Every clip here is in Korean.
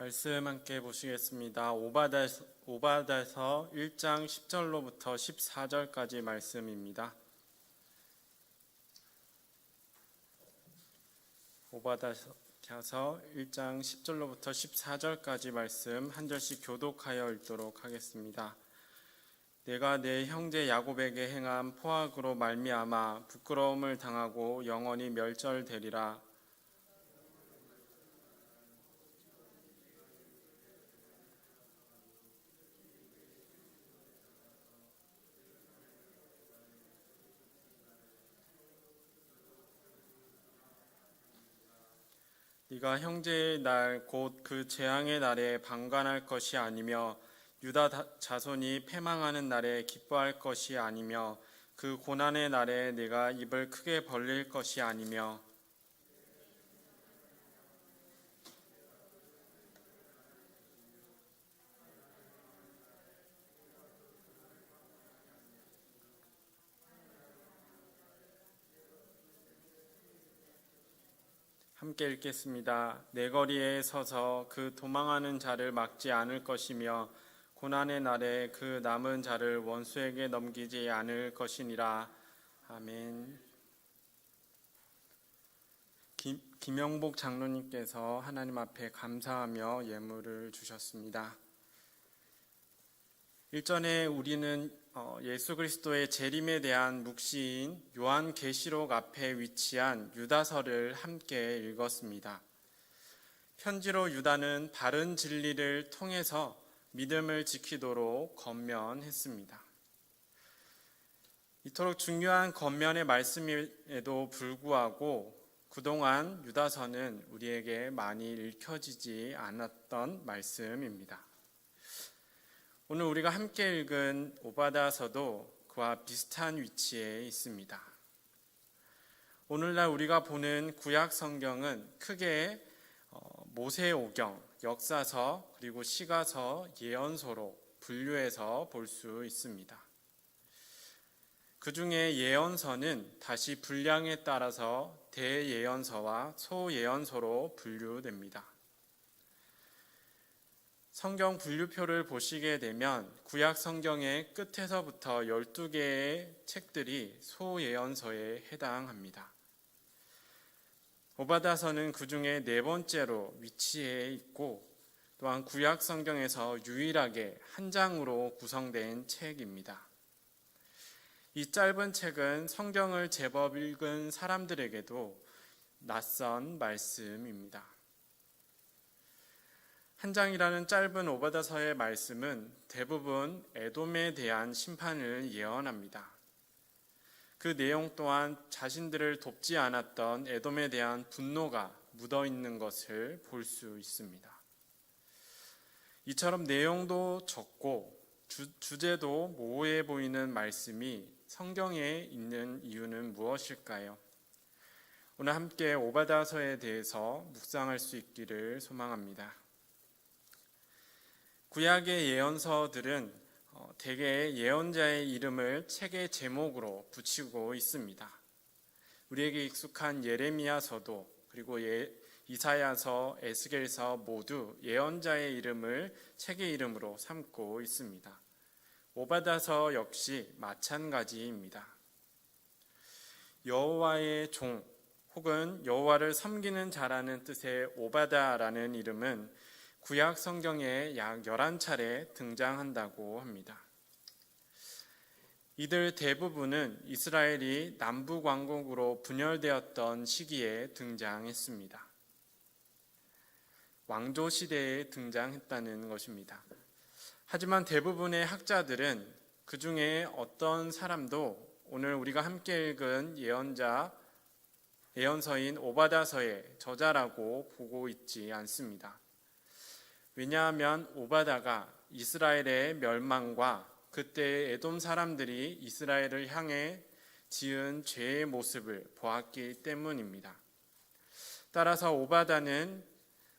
말씀 함께 보시겠습니다. 오바다서 1장 10절로부터 14절까지 말씀입니다. 오바다서 1장 10절로부터 14절까지 말씀 한 절씩 교독하여 읽도록 하겠습니다. 내가 내 형제 야곱에게 행한 포악으로 말미암아 부끄러움을 당하고 영원히 멸절되리라. 네가 형제의 날 곧 그 재앙의 날에 방관할 것이 아니며 유다 자손이 패망하는 날에 기뻐할 것이 아니며 그 고난의 날에 네가 입을 크게 벌릴 것이 아니며 함께 읽겠습니다. 내 거리에 서서 그 도망하는 자를 막지 않을 것이며 고난의 날에 그 남은 자를 원수에게 넘기지 않을 것이니라. 아멘. 김영복 장로님께서 하나님 앞에 감사하며 예물을 주셨습니다. 일전에 우리는 예수 그리스도의 재림에 대한 묵시인 요한계시록 앞에 위치한 유다서를 함께 읽었습니다. 편지로 유다는 바른 진리를 통해서 믿음을 지키도록 권면했습니다. 이토록 중요한 권면의 말씀에도 불구하고 그동안 유다서는 우리에게 많이 읽혀지지 않았던 말씀입니다. 오늘 우리가 함께 읽은 오바다서도 그와 비슷한 위치에 있습니다. 오늘날 우리가 보는 구약 성경은 크게 모세오경, 역사서, 그리고 시가서, 예언서로 분류해서 볼 수 있습니다. 그 중에 예언서는 다시 분량에 따라서 대예언서와 소예언서로 분류됩니다. 성경 분류표를 보시게 되면 구약 성경의 끝에서부터 12개의 책들이 소예언서에 해당합니다. 오바다서는 그 중에 네 번째로 위치해 있고 또한 구약 성경에서 유일하게 한 장으로 구성된 책입니다. 이 짧은 책은 성경을 제법 읽은 사람들에게도 낯선 말씀입니다. 한 장이라는 짧은 오바다서의 말씀은 대부분 에돔에 대한 심판을 예언합니다. 그 내용 또한 자신들을 돕지 않았던 에돔에 대한 분노가 묻어 있는 것을 볼 수 있습니다. 이처럼 내용도 적고 주제도 모호해 보이는 말씀이 성경에 있는 이유는 무엇일까요? 오늘 함께 오바다서에 대해서 묵상할 수 있기를 소망합니다. 구약의 예언서들은 대개 예언자의 이름을 책의 제목으로 붙이고 있습니다. 우리에게 익숙한 예레미야서도 그리고 이사야서, 에스겔서 모두 예언자의 이름을 책의 이름으로 삼고 있습니다. 오바다서 역시 마찬가지입니다. 여호와의 종 혹은 여호와를 섬기는 자라는 뜻의 오바다라는 이름은 구약 성경에 약 11차례 등장한다고 합니다. 이들 대부분은 이스라엘이 남북왕국으로 분열되었던 시기에 등장했습니다. 왕조 시대에 등장했다는 것입니다. 하지만 대부분의 학자들은 그 중에 어떤 사람도 오늘 우리가 함께 읽은 예언서인 오바다서의 저자라고 보고 있지 않습니다. 왜냐하면 오바다가 이스라엘의 멸망과 그때 에돔 사람들이 이스라엘을 향해 지은 죄의 모습을 보았기 때문입니다. 따라서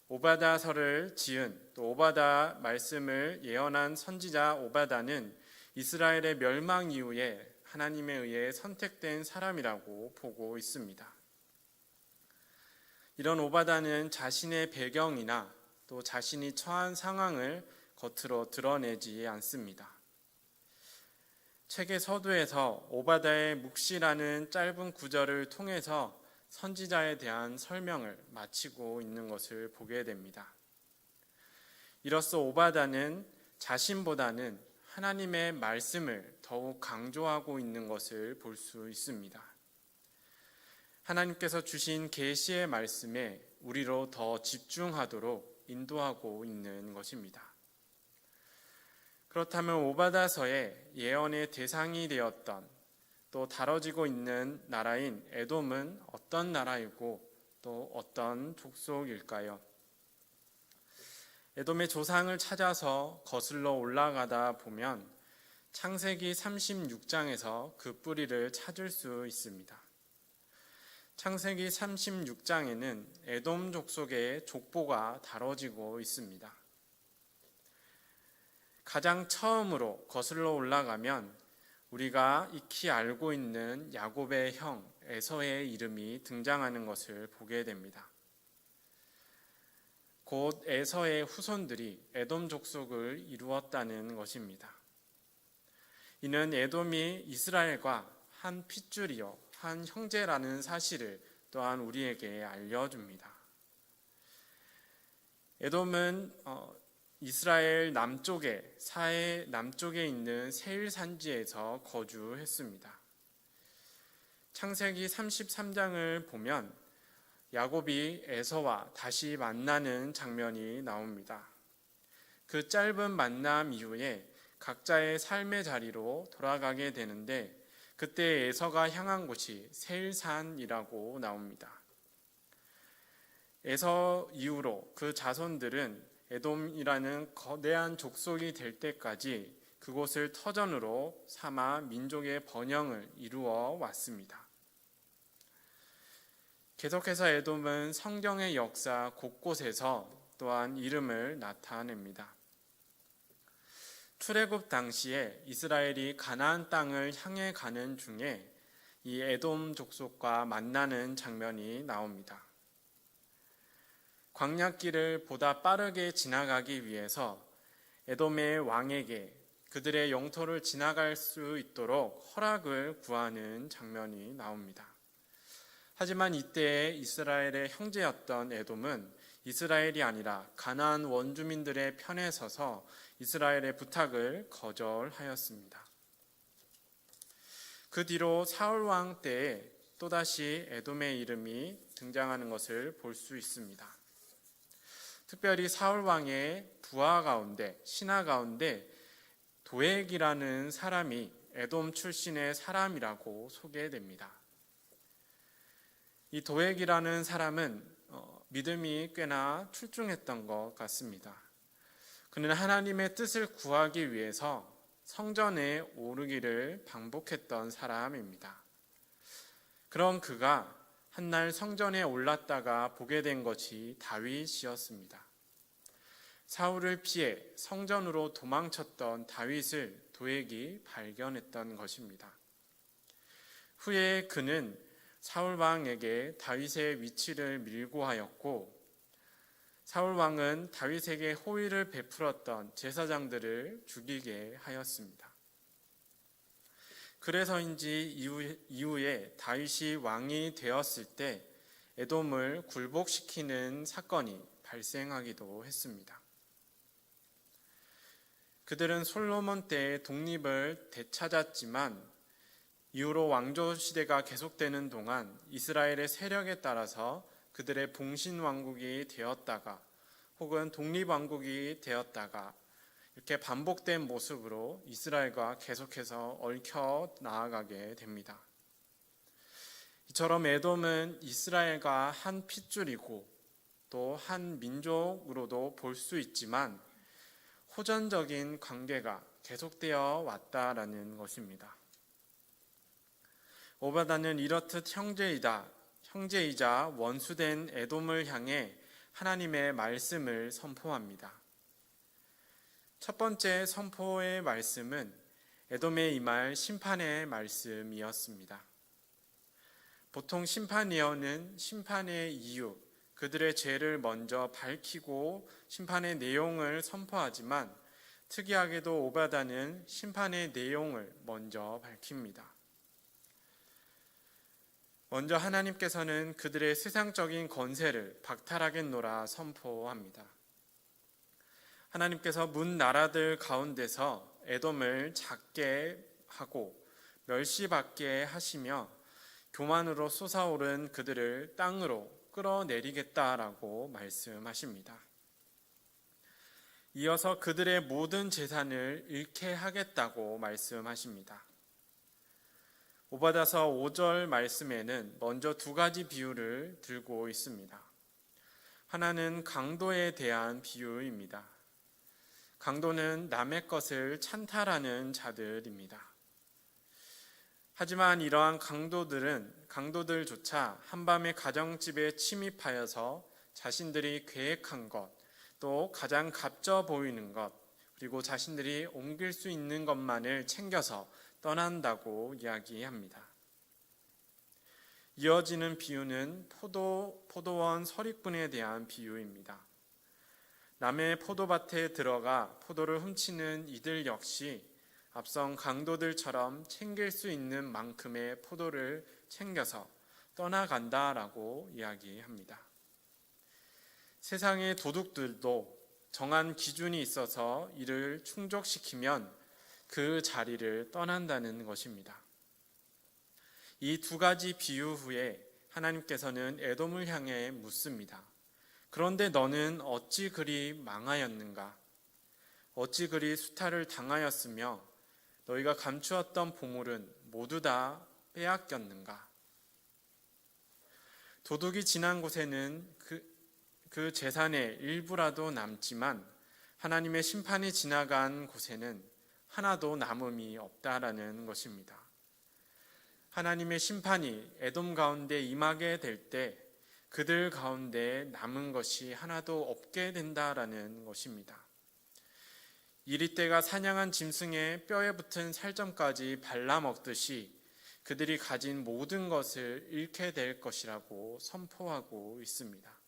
오바다서를 지은 또 오바다 말씀을 예언한 선지자 오바다는 이스라엘의 멸망 이후에 하나님에 의해 선택된 사람이라고 보고 있습니다. 이런 오바다는 자신의 배경이나 또 자신이 처한 상황을 겉으로 드러내지 않습니다. 책의 서두에서 오바다의 묵시라는 짧은 구절을 통해서 선지자에 대한 설명을 마치고 있는 것을 보게 됩니다. 이로써 오바다는 자신보다는 하나님의 말씀을 더욱 강조하고 있는 것을 볼 수 있습니다. 하나님께서 주신 계시의 말씀에 우리로 더 집중하도록 인도하고 있는 것입니다. 그렇다면 오바다서의 예언의 대상이 되었던 또 다뤄지고 있는 나라인 에돔은 어떤 나라이고 또 어떤 족속일까요? 에돔의 조상을 찾아서 거슬러 올라가다 보면 창세기 36장에서 그 뿌리를 찾을 수 있습니다. 창세기 36장에는 에돔 족속의 족보가 다뤄지고 있습니다. 가장 처음으로 거슬러 올라가면 우리가 익히 알고 있는 야곱의 형 에서의 이름이 등장하는 것을 보게 됩니다. 곧 에서의 후손들이 에돔 족속을 이루었다는 것입니다. 이는 에돔이 이스라엘과 한 핏줄이요 한 형제라는 사실을 또한 우리에게 알려줍니다. 에돔은 이스라엘 남쪽에 사해 남쪽에 있는 세일 산지에서 거주했습니다. 창세기 33장을 보면 야곱이 에서와 다시 만나는 장면이 나옵니다. 그 짧은 만남 이후에 각자의 삶의 자리로 돌아가게 되는데 그때 에서가 향한 곳이 세일산이라고 나옵니다. 에서 이후로 그 자손들은 에돔이라는 거대한 족속이 될 때까지 그곳을 터전으로 삼아 민족의 번영을 이루어 왔습니다. 계속해서 에돔은 성경의 역사 곳곳에서 또한 이름을 나타냅니다. 출애굽 당시에 이스라엘이 가나안 땅을 향해 가는 중에 이 에돔 족속과 만나는 장면이 나옵니다. 광야길을 보다 빠르게 지나가기 위해서 에돔의 왕에게 그들의 영토를 지나갈 수 있도록 허락을 구하는 장면이 나옵니다. 하지만 이때에 이스라엘의 형제였던 에돔은 이스라엘이 아니라 가나안 원주민들의 편에 서서 이스라엘의 부탁을 거절하였습니다. 그 뒤로 사울 왕 때에 또다시 에돔의 이름이 등장하는 것을 볼 수 있습니다. 특별히 사울 왕의 부하 가운데 신하 가운데 도액이라는 사람이 에돔 출신의 사람이라고 소개됩니다. 이 도액이라는 사람은 믿음이 꽤나 출중했던 것 같습니다. 그는 하나님의 뜻을 구하기 위해서 성전에 오르기를 반복했던 사람입니다. 그런 그가 한날 성전에 올랐다가 보게 된 것이 다윗이었습니다. 사울을 피해 성전으로 도망쳤던 다윗을 도액이 발견했던 것입니다. 후에 그는 사울 왕에게 다윗의 위치를 밀고하였고 사울 왕은 다윗에게 호의를 베풀었던 제사장들을 죽이게 하였습니다. 그래서인지 이후에 다윗이 왕이 되었을 때 에돔을 굴복시키는 사건이 발생하기도 했습니다. 그들은 솔로몬 때의 독립을 되찾았지만 이후로 왕조 시대가 계속되는 동안 이스라엘의 세력에 따라서 그들의 봉신 왕국이 되었다가 혹은 독립 왕국이 되었다가 이렇게 반복된 모습으로 이스라엘과 계속해서 얽혀 나아가게 됩니다. 이처럼 에돔은 이스라엘과 한 핏줄이고 또 한 민족으로도 볼 수 있지만 호전적인 관계가 계속되어 왔다라는 것입니다. 오바다는 이렇듯 형제이자 원수된 에돔을 향해 하나님의 말씀을 선포합니다. 첫 번째 선포의 말씀은 에돔에 임할 심판의 말씀이었습니다. 보통 심판 예언은 심판의 이유, 그들의 죄를 먼저 밝히고 심판의 내용을 선포하지만 특이하게도 오바다는 심판의 내용을 먼저 밝힙니다. 먼저 하나님께서는 그들의 세상적인 권세를 박탈하겠노라 선포합니다. 하나님께서 문 나라들 가운데서 에돔을 작게 하고 멸시받게 하시며 교만으로 솟아오른 그들을 땅으로 끌어내리겠다라고 말씀하십니다. 이어서 그들의 모든 재산을 잃게 하겠다고 말씀하십니다. 오바다서 5절 말씀에는 먼저 두 가지 비유를 들고 있습니다. 하나는 강도에 대한 비유입니다. 강도는 남의 것을 찬탈하는 자들입니다. 하지만 이러한 강도들조차 한밤에 가정집에 침입하여서 자신들이 계획한 것, 또 가장 값져 보이는 것, 그리고 자신들이 옮길 수 있는 것만을 챙겨서 떠난다고 이야기합니다. 이어지는 비유는 포도원 서리꾼에 대한 비유입니다. 남의 포도밭에 들어가 포도를 훔치는 이들 역시 앞선 강도들처럼 챙길 수 있는 만큼의 포도를 챙겨서 떠나간다라고 이야기합니다. 세상의 도둑들도 정한 기준이 있어서 이를 충족시키면 그 자리를 떠난다는 것입니다. 이 두 가지 비유 후에 하나님께서는 에돔을 향해 묻습니다. 그런데 너는 어찌 그리 망하였는가? 어찌 그리 수탈을 당하였으며 너희가 감추었던 보물은 모두 다 빼앗겼는가? 도둑이 지난 곳에는 그 재산의 일부라도 남지만 하나님의 심판이 지나간 곳에는 하나도 남음이 없다라는 것입니다. 하나님의 심판이 에돔 가운데 임하게 될 때 그들 가운데 남은 것이 하나도 없게 된다라는 것입니다. 이리떼가 사냥한 짐승의 뼈에 붙은 살점까지 발라먹듯이 그들이 가진 모든 것을 잃게 될 것이라고 선포하고 있습니다.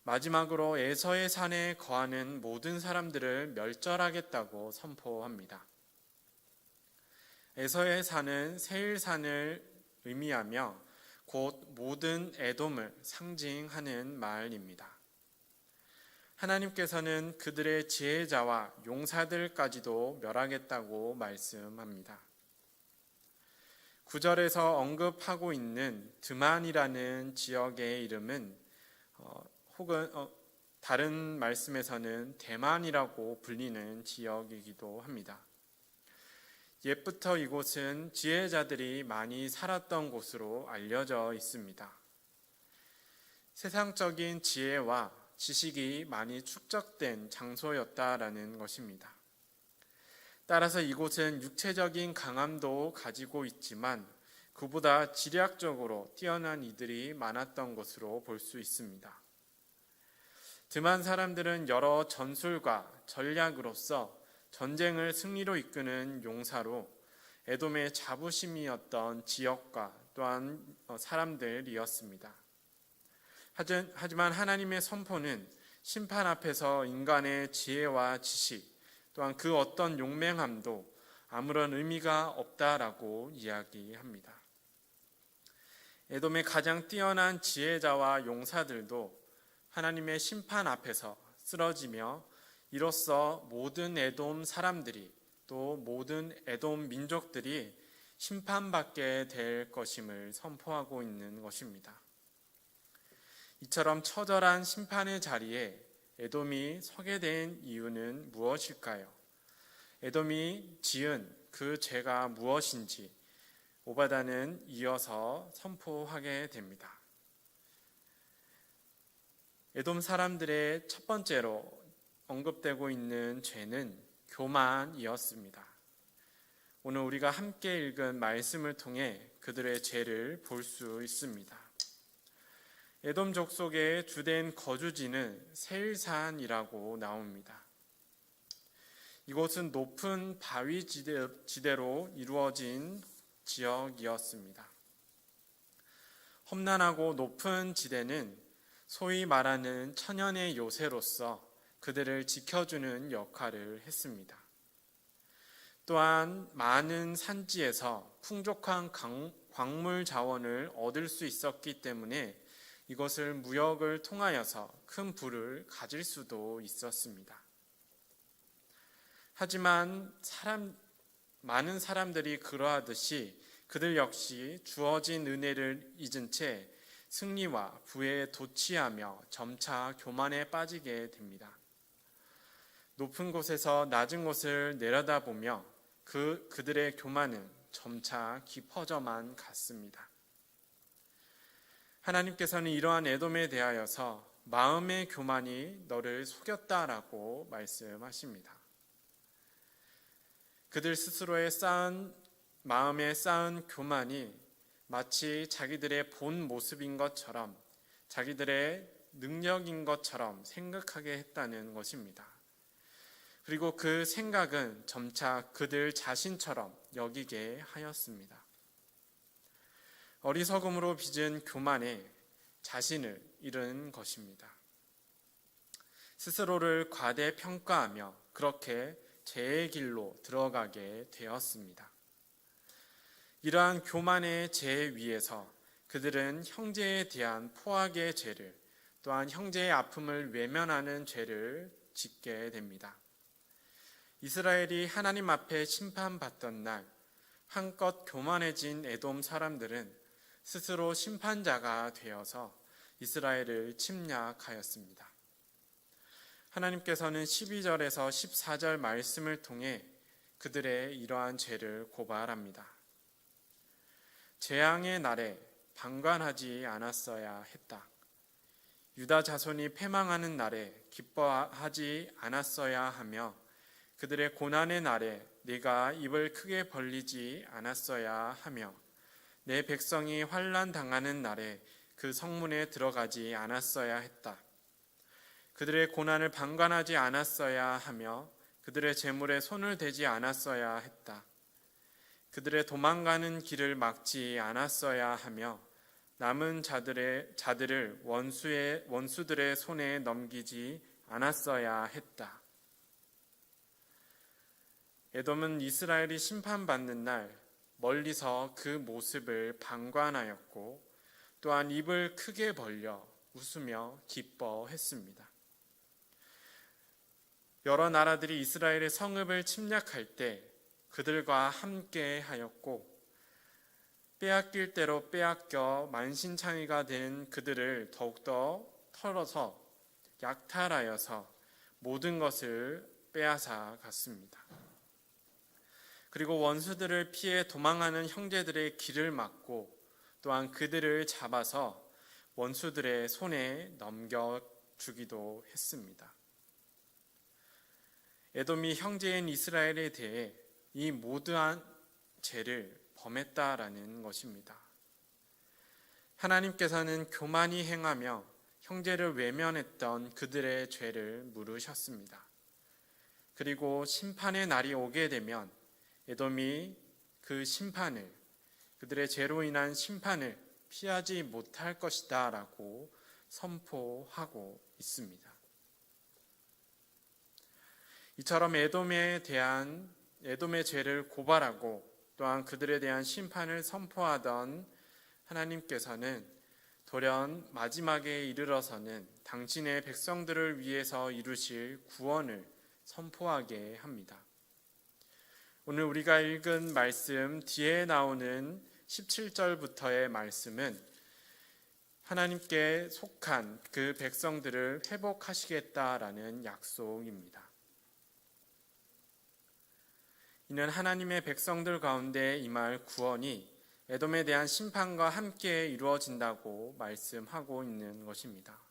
마지막으로 에서의 산에 거하는 모든 사람들을 멸절하겠다고 선포합니다. 에서의 산은 세일산을 의미하며 곧 모든 에돔을 상징하는 말입니다. 하나님께서는 그들의 지혜자와 용사들까지도 멸하겠다고 말씀합니다. 9절에서 언급하고 있는 드만이라는 지역의 이름은 혹은 다른 말씀에서는 대만이라고 불리는 지역이기도 합니다. 옛부터 이곳은 지혜자들이 많이 살았던 곳으로 알려져 있습니다. 세상적인 지혜와 지식이 많이 축적된 장소였다라는 것입니다. 따라서 이곳은 육체적인 강함도 가지고 있지만 그보다 지략적으로 뛰어난 이들이 많았던 것으로 볼 수 있습니다. 드만 사람들은 여러 전술과 전략으로서 전쟁을 승리로 이끄는 용사로 에돔의 자부심이었던 지역과 또한 사람들이었습니다. 하지만 하나님의 선포는 심판 앞에서 인간의 지혜와 지식 또한 그 어떤 용맹함도 아무런 의미가 없다라고 이야기합니다. 에돔의 가장 뛰어난 지혜자와 용사들도 하나님의 심판 앞에서 쓰러지며 이로써 모든 에돔 사람들이 또 모든 에돔 민족들이 심판받게 될 것임을 선포하고 있는 것입니다. 이처럼 처절한 심판의 자리에 에돔이 서게 된 이유는 무엇일까요? 에돔이 지은 그 죄가 무엇인지 오바다는 이어서 선포하게 됩니다. 에돔 사람들의 첫 번째로 언급되고 있는 죄는 교만이었습니다. 오늘 우리가 함께 읽은 말씀을 통해 그들의 죄를 볼 수 있습니다. 에돔 족속의 주된 거주지는 세일산이라고 나옵니다. 이곳은 높은 바위 지대로 이루어진 지역이었습니다. 험난하고 높은 지대는 소위 말하는 천연의 요새로서 그들을 지켜주는 역할을 했습니다. 또한 많은 산지에서 풍족한 광물 자원을 얻을 수 있었기 때문에 이것을 무역을 통하여서 큰 부를 가질 수도 있었습니다. 하지만 많은 사람들이 그러하듯이 그들 역시 주어진 은혜를 잊은 채 승리와 부에 도취하며 점차 교만에 빠지게 됩니다. 높은 곳에서 낮은 곳을 내려다보며 그들의 교만은 점차 깊어져만 갔습니다. 하나님께서는 이러한 에돔에 대하여서 마음의 교만이 너를 속였다라고 말씀하십니다. 그들 스스로의 마음에 쌓은 교만이 마치 자기들의 본 모습인 것처럼, 자기들의 능력인 것처럼 생각하게 했다는 것입니다. 그리고 그 생각은 점차 그들 자신처럼 여기게 하였습니다. 어리석음으로 빚은 교만에 자신을 잃은 것입니다. 스스로를 과대평가하며 그렇게 죄의 길로 들어가게 되었습니다. 이러한 교만의 죄 위에서 그들은 형제에 대한 포악의 죄를, 또한 형제의 아픔을 외면하는 죄를 짓게 됩니다. 이스라엘이 하나님 앞에 심판받던 날 한껏 교만해진 에돔 사람들은 스스로 심판자가 되어서 이스라엘을 침략하였습니다. 하나님께서는 12절에서 14절 말씀을 통해 그들의 이러한 죄를 고발합니다. 재앙의 날에 방관하지 않았어야 했다. 유다 자손이 패망하는 날에 기뻐하지 않았어야 하며 그들의 고난의 날에 네가 입을 크게 벌리지 않았어야 하며 내 백성이 환난 당하는 날에 그 성문에 들어가지 않았어야 했다. 그들의 고난을 방관하지 않았어야 하며 그들의 재물에 손을 대지 않았어야 했다. 그들의 도망가는 길을 막지 않았어야 하며 남은 자들을 원수들의 손에 넘기지 않았어야 했다. 에돔은 이스라엘이 심판받는 날 멀리서 그 모습을 방관하였고 또한 입을 크게 벌려 웃으며 기뻐했습니다. 여러 나라들이 이스라엘의 성읍을 침략할 때 그들과 함께 하였고 빼앗길 대로 빼앗겨 만신창이가 된 그들을 더욱더 털어서 약탈하여서 모든 것을 빼앗아 갔습니다. 그리고 원수들을 피해 도망하는 형제들의 길을 막고 또한 그들을 잡아서 원수들의 손에 넘겨주기도 했습니다. 에돔이 형제인 이스라엘에 대해 이 모두한 죄를 범했다라는 것입니다. 하나님께서는 교만히 행하며 형제를 외면했던 그들의 죄를 물으셨습니다. 그리고 심판의 날이 오게 되면 에돔이 그 심판을, 그들의 죄로 인한 심판을 피하지 못할 것이다 라고 선포하고 있습니다. 이처럼 에돔의 죄를 고발하고 또한 그들에 대한 심판을 선포하던 하나님께서는 돌연 마지막에 이르러서는 당신의 백성들을 위해서 이루실 구원을 선포하게 합니다. 오늘 우리가 읽은 말씀 뒤에 나오는 17절부터의 말씀은 하나님께 속한 그 백성들을 회복하시겠다라는 약속입니다. 이는 하나님의 백성들 가운데 임할 구원이 에돔에 대한 심판과 함께 이루어진다고 말씀하고 있는 것입니다.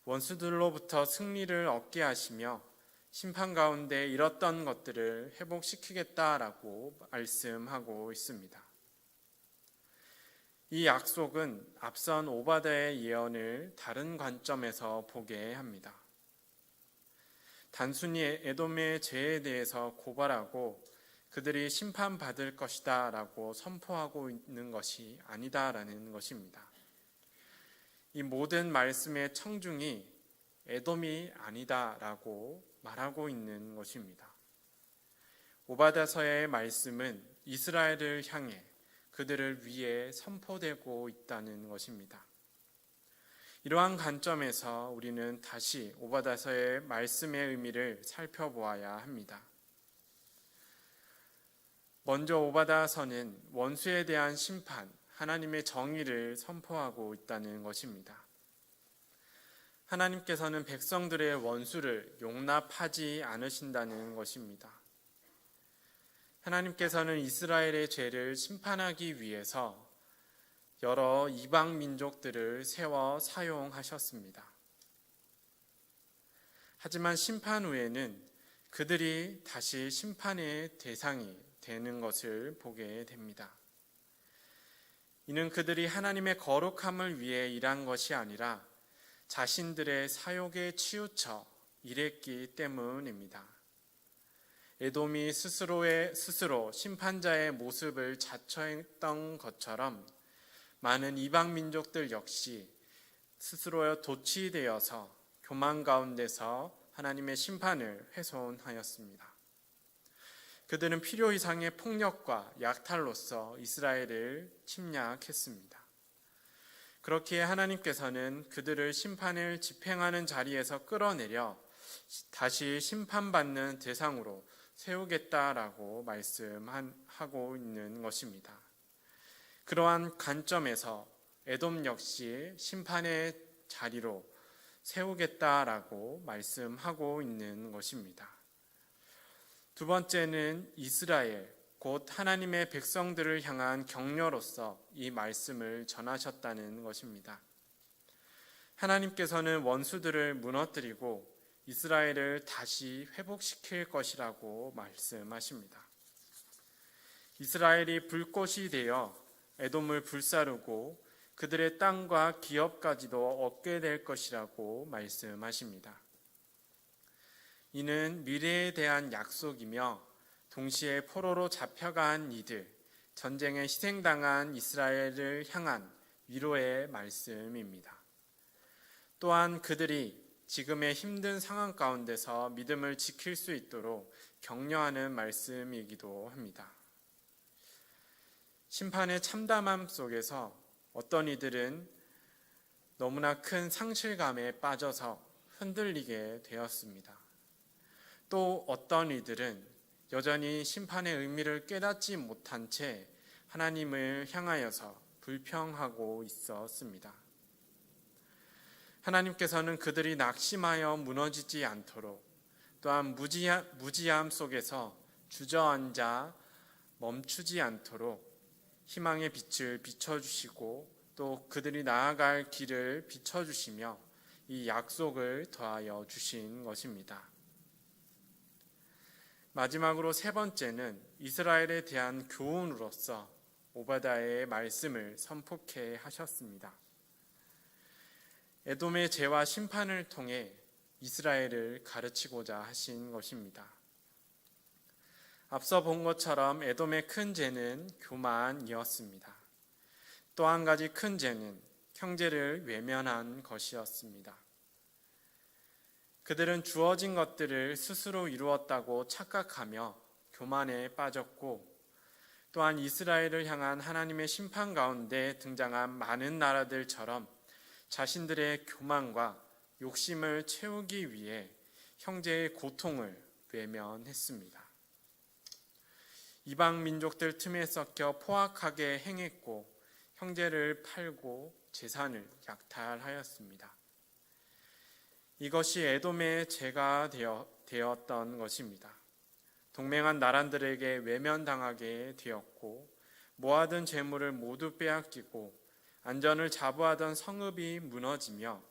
원수들로부터 승리를 얻게 하시며 심판 가운데 잃었던 것들을 회복시키겠다라고 말씀하고 있습니다. 이 약속은 앞선 오바댜의 예언을 다른 관점에서 보게 합니다. 단순히 에돔의 죄에 대해서 고발하고 그들이 심판받을 것이다 라고 선포하고 있는 것이 아니다라는 것입니다. 이 모든 말씀의 청중이 에돔이 아니다라고 말하고 있는 것입니다. 오바댜서의 말씀은 이스라엘을 향해 그들을 위해 선포되고 있다는 것입니다. 이러한 관점에서 우리는 다시 오바댜서의 말씀의 의미를 살펴보아야 합니다. 먼저 오바댜서는 원수에 대한 심판, 하나님의 정의를 선포하고 있다는 것입니다. 하나님께서는 백성들의 원수를 용납하지 않으신다는 것입니다. 하나님께서는 이스라엘의 죄를 심판하기 위해서 여러 이방 민족들을 세워 사용하셨습니다. 하지만 심판 후에는 그들이 다시 심판의 대상이 되는 것을 보게 됩니다. 이는 그들이 하나님의 거룩함을 위해 일한 것이 아니라 자신들의 사욕에 치우쳐 일했기 때문입니다. 에돔이 스스로 심판자의 모습을 자처했던 것처럼 많은 이방 민족들 역시 스스로의 돛이 되어서 교만 가운데서 하나님의 심판을 훼손하였습니다. 그들은 필요 이상의 폭력과 약탈로서 이스라엘을 침략했습니다. 그렇기에 하나님께서는 그들을 심판을 집행하는 자리에서 끌어내려 다시 심판받는 대상으로 세우겠다라고 말씀하고 있는 것입니다. 그러한 관점에서 에돔 역시 심판의 자리로 세우겠다라고 말씀하고 있는 것입니다. 두 번째는 이스라엘, 곧 하나님의 백성들을 향한 격려로서 이 말씀을 전하셨다는 것입니다. 하나님께서는 원수들을 무너뜨리고 이스라엘을 다시 회복시킬 것이라고 말씀하십니다. 이스라엘이 불꽃이 되어 에돔을 불사르고 그들의 땅과 기업까지도 얻게 될 것이라고 말씀하십니다. 이는 미래에 대한 약속이며 동시에 포로로 잡혀간 이들, 전쟁에 희생당한 이스라엘을 향한 위로의 말씀입니다. 또한 그들이 지금의 힘든 상황 가운데서 믿음을 지킬 수 있도록 격려하는 말씀이기도 합니다. 심판의 참담함 속에서 어떤 이들은 너무나 큰 상실감에 빠져서 흔들리게 되었습니다. 또 어떤 이들은 여전히 심판의 의미를 깨닫지 못한 채 하나님을 향하여서 불평하고 있었습니다. 하나님께서는 그들이 낙심하여 무너지지 않도록 또한 무지함 속에서 주저앉아 멈추지 않도록 희망의 빛을 비춰주시고 또 그들이 나아갈 길을 비춰주시며 이 약속을 더하여 주신 것입니다. 마지막으로 세 번째는 이스라엘에 대한 교훈으로서 오바댜의 말씀을 선포케 하셨습니다. 에돔의 죄와 심판을 통해 이스라엘을 가르치고자 하신 것입니다. 앞서 본 것처럼 에돔의 큰 죄는 교만이었습니다. 또 한 가지 큰 죄는 형제를 외면한 것이었습니다. 그들은 주어진 것들을 스스로 이루었다고 착각하며 교만에 빠졌고 또한 이스라엘을 향한 하나님의 심판 가운데 등장한 많은 나라들처럼 자신들의 교만과 욕심을 채우기 위해 형제의 고통을 외면했습니다. 이방 민족들 틈에 섞여 포악하게 행했고 형제를 팔고 재산을 약탈하였습니다. 이것이 에돔의 죄가 되었던 것입니다. 동맹한 나라들에게 외면당하게 되었고 모아둔 재물을 모두 빼앗기고 안전을 자부하던 성읍이 무너지며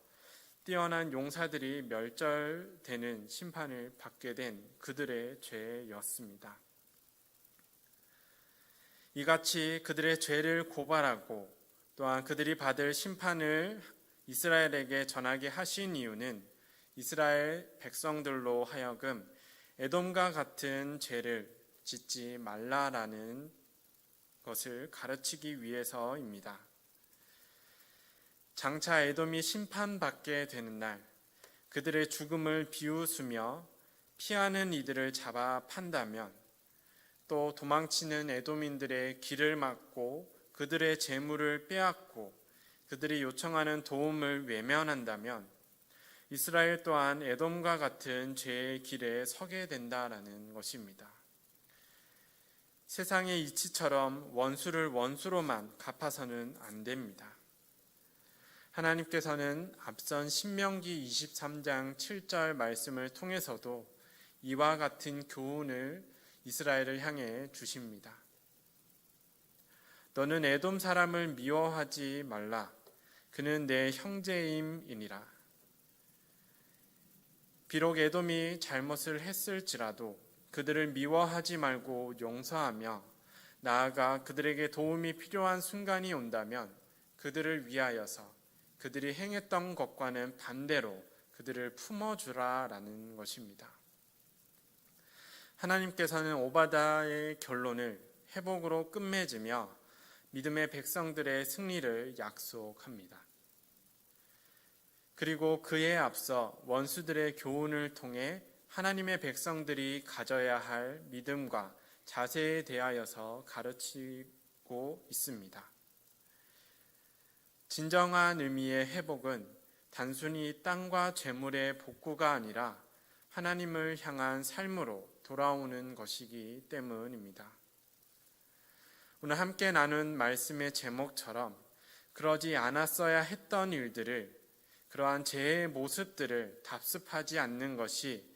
뛰어난 용사들이 멸절되는 심판을 받게 된 그들의 죄였습니다. 이같이 그들의 죄를 고발하고 또한 그들이 받을 심판을 이스라엘에게 전하게 하신 이유는 이스라엘 백성들로 하여금 에돔과 같은 죄를 짓지 말라라는 것을 가르치기 위해서입니다. 장차 에돔이 심판받게 되는 날 그들의 죽음을 비웃으며 피하는 이들을 잡아 판다면, 또 도망치는 에돔인들의 길을 막고 그들의 재물을 빼앗고 그들이 요청하는 도움을 외면한다면 이스라엘 또한 에돔과 같은 죄의 길에 서게 된다라는 것입니다. 세상의 이치처럼 원수를 원수로만 갚아서는 안 됩니다. 하나님께서는 앞선 신명기 23장 7절 말씀을 통해서도 이와 같은 교훈을 이스라엘을 향해 주십니다. 너는 에돔 사람을 미워하지 말라. 그는 내 형제임이니라. 비록 에돔이 잘못을 했을지라도 그들을 미워하지 말고 용서하며 나아가 그들에게 도움이 필요한 순간이 온다면 그들을 위하여서 그들이 행했던 것과는 반대로 그들을 품어주라라는 것입니다. 하나님께서는 오바다의 결론을 회복으로 끝맺으며 믿음의 백성들의 승리를 약속합니다. 그리고 그에 앞서 원수들의 교훈을 통해 하나님의 백성들이 가져야 할 믿음과 자세에 대하여서 가르치고 있습니다. 진정한 의미의 회복은 단순히 땅과 재물의 복구가 아니라 하나님을 향한 삶으로 돌아오는 것이기 때문입니다. 오늘 함께 나눈 말씀의 제목처럼 그러지 않았어야 했던 일들을, 그러한 죄의 모습들을 답습하지 않는 것이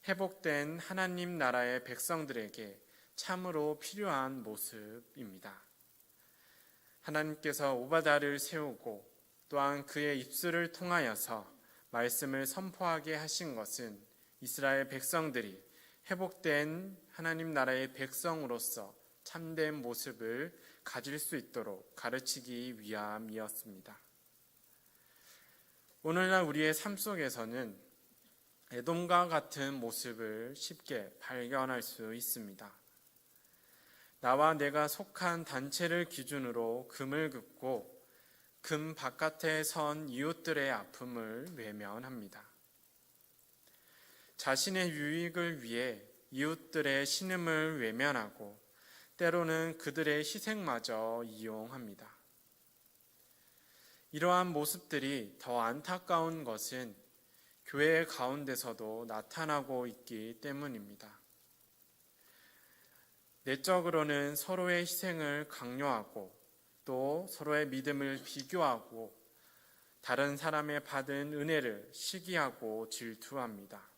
회복된 하나님 나라의 백성들에게 참으로 필요한 모습입니다. 하나님께서 오바다를 세우고 또한 그의 입술을 통하여서 말씀을 선포하게 하신 것은 이스라엘 백성들이 회복된 하나님 나라의 백성으로서 참된 모습을 가질 수 있도록 가르치기 위함이었습니다. 오늘날 우리의 삶 속에서는 에돔과 같은 모습을 쉽게 발견할 수 있습니다. 나와 내가 속한 단체를 기준으로 금을 긋고 금 바깥에 선 이웃들의 아픔을 외면합니다. 자신의 유익을 위해 이웃들의 신음을 외면하고 때로는 그들의 희생마저 이용합니다. 이러한 모습들이 더 안타까운 것은 교회 가운데서도 나타나고 있기 때문입니다. 내적으로는 서로의 희생을 강요하고 또 서로의 믿음을 비교하고 다른 사람의 받은 은혜를 시기하고 질투합니다.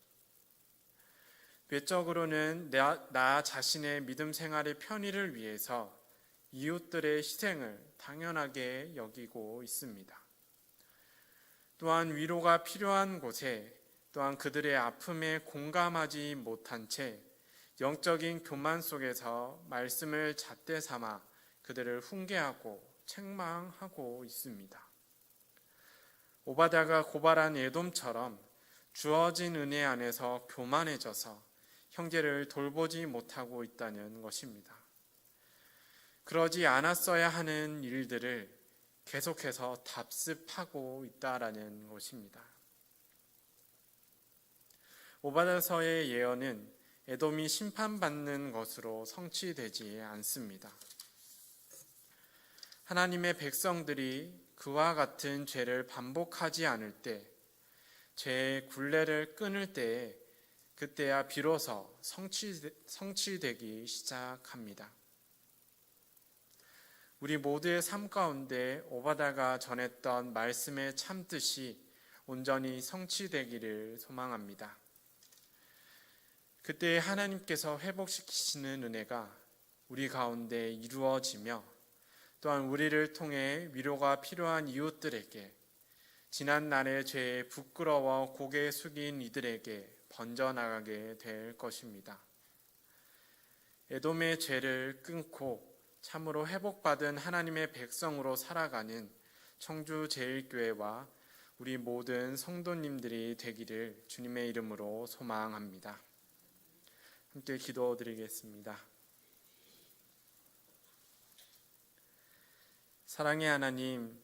외적으로는 나 자신의 믿음 생활의 편의를 위해서 이웃들의 희생을 당연하게 여기고 있습니다. 또한 위로가 필요한 곳에 또한 그들의 아픔에 공감하지 못한 채 영적인 교만 속에서 말씀을 잣대 삼아 그들을 훈계하고 책망하고 있습니다. 오바다가 고발한 에돔처럼 주어진 은혜 안에서 교만해져서 형제를 돌보지 못하고 있다는 것입니다. 그러지 않았어야 하는 일들을 계속해서 답습하고 있다라는 것입니다. 오바다서의 예언은 에돔이 심판받는 것으로 성취되지 않습니다. 하나님의 백성들이 그와 같은 죄를 반복하지 않을 때, 죄의 굴레를 끊을 때에 그때야 비로소 성취되기 시작합니다. 우리 모두의 삶 가운데 오바다가 전했던 말씀의 참뜻이 온전히 성취되기를 소망합니다. 그때 하나님께서 회복시키시는 은혜가 우리 가운데 이루어지며 또한 우리를 통해 위로가 필요한 이웃들에게, 지난 날의 죄에 부끄러워 고개 숙인 이들에게 번져나가게 될 것입니다. 에돔의 죄를 끊고 참으로 회복받은 하나님의 백성으로 살아가는 청주제일교회와 우리 모든 성도님들이 되기를 주님의 이름으로 소망합니다. 함께 기도드리겠습니다. 사랑의 하나님,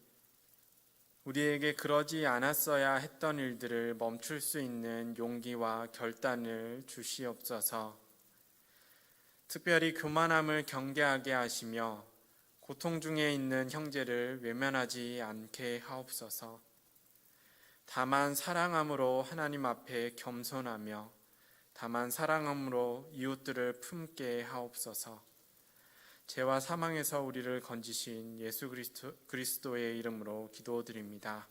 우리에게 그러지 않았어야 했던 일들을 멈출 수 있는 용기와 결단을 주시옵소서. 특별히 교만함을 경계하게 하시며 고통 중에 있는 형제를 외면하지 않게 하옵소서. 다만 사랑함으로 하나님 앞에 겸손하며 다만 사랑함으로 이웃들을 품게 하옵소서. 죄와 사망에서 우리를 건지신 예수 그리스도의 이름으로 기도드립니다.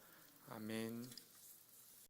아멘.